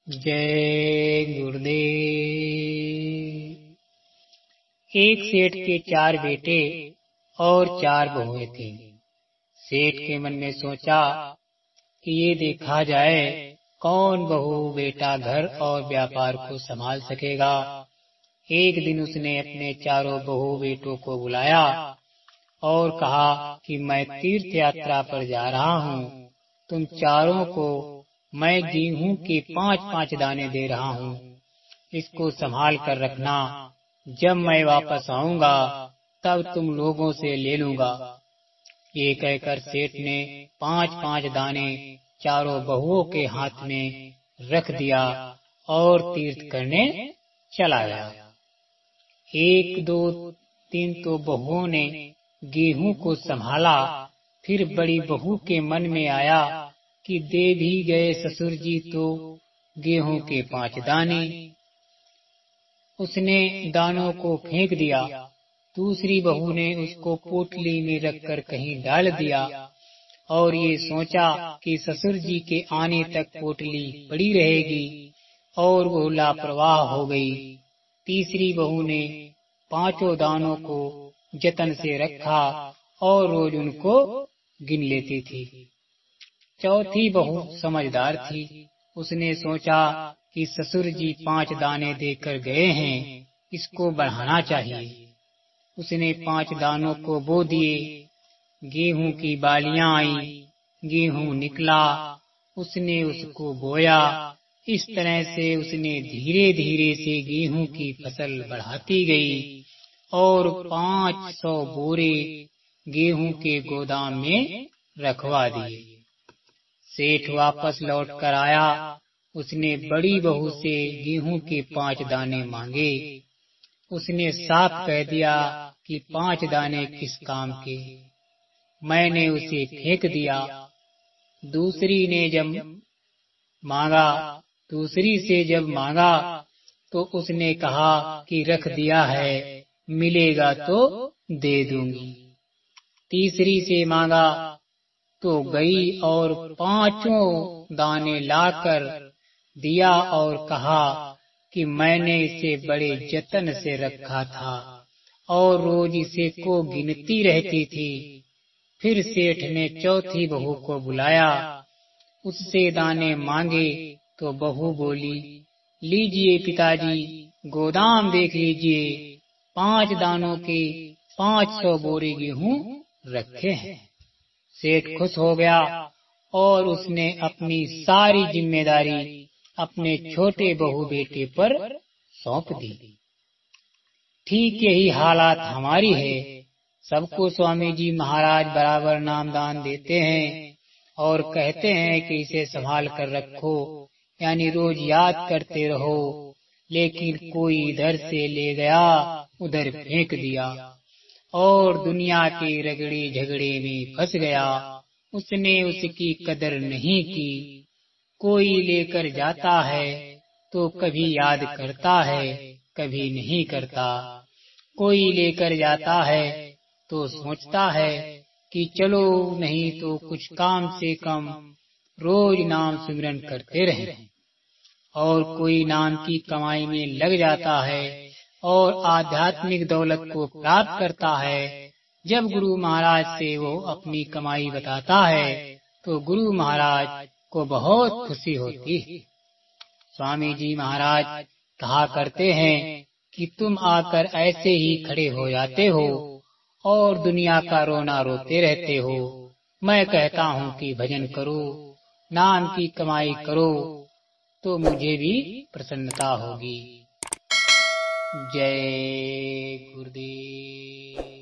जय गुरुदेव। एक सेठ के 4 बेटे और 4 बहुएं थीं। सेठ के मन में सोचा कि ये देखा जाए कौन बहू बेटा घर और व्यापार को संभाल सकेगा। एक दिन उसने अपने 4 बहू बेटों को बुलाया और कहा कि मैं तीर्थ यात्रा पर जा रहा हूँ, तुम चारों को मैं गेहूं के 5-5 दाने दे रहा हूँ, इसको संभाल कर रखना। जब मैं वापस आऊंगा तब तुम लोगों से ले लूंगा। ये कहकर सेठ ने 5-5 दाने 4 बहुओं के हाथ में रख दिया और तीर्थ करने चला गया। 1, 2, 3 तो बहुओं ने गेहूं को संभाला। फिर बड़ी बहू के मन में आया कि दे भी गए ससुर जी तो गेहूं के 5 दाने। उसने दानों को फेंक दिया। दूसरी बहू ने उसको पोटली में रखकर कहीं डाल दिया और ये सोचा कि ससुर जी के आने तक पोटली पड़ी रहेगी, और वो लापरवाह हो गई। तीसरी बहू ने 5 दानों को जतन से रखा और रोज उनको गिन लेती थी। चौथी बहू समझदार थी। उसने सोचा कि ससुर जी 5 दाने देकर गए हैं, इसको बढ़ाना चाहिए। उसने 5 दानों को बो दिए। गेहूं की बालियां आई, गेहूं निकला, उसने उसको बोया। इस तरह से उसने धीरे धीरे से गेहूं की फसल बढ़ाती गई और 500 बोरे गेहूं के गोदाम में रखवा दिए। सेठ वापस लौट कर आया। उसने बड़ी बहू से गेहूं के 5 दाने मांगे। उसने साफ कह दिया कि 5 दाने किस काम के, मैंने उसे फेंक दिया। दूसरी से जब मांगा तो उसने कहा कि रख दिया है, मिलेगा तो दे दूंगी। तीसरी से मांगा तो गई और 5 दाने लाकर दिया और कहा कि मैंने इसे बड़े जतन से रखा था और रोज इसे को गिनती रहती थी। फिर सेठ ने चौथी बहू को बुलाया, उससे दाने मांगे तो बहू बोली, लीजिए पिताजी, गोदाम देख लीजिए, 5 दानों के 500 बोरे गेहूं रखे हैं। सेठ खुश हो गया और उसने अपनी सारी जिम्मेदारी अपने छोटे बहू बेटे पर सौंप दी। ठीक यही हालात हमारी है। सबको स्वामी जी महाराज बराबर नामदान देते हैं और कहते हैं कि इसे संभाल कर रखो, यानी रोज याद करते रहो। लेकिन कोई इधर से ले गया, उधर फेंक दिया और दुनिया के रगड़े झगड़े में फंस गया। उसने उसकी कदर नहीं की। कोई लेकर जाता है तो कभी याद करता है, कभी नहीं करता। कोई लेकर जाता है तो सोचता है कि चलो नहीं तो कुछ काम से कम रोज नाम सिमरन करते रहें। और कोई नाम की कमाई में लग जाता है और आध्यात्मिक दौलत को प्राप्त करता है। जब गुरु महाराज से वो अपनी कमाई बताता है तो गुरु महाराज को बहुत खुशी होती है। स्वामी जी महाराज कहा करते हैं कि तुम आकर ऐसे ही खड़े हो जाते हो और दुनिया का रोना रोते रहते हो। मैं कहता हूँ कि भजन करो, नाम की कमाई करो, तो मुझे भी प्रसन्नता होगी। जय गुरुदेव।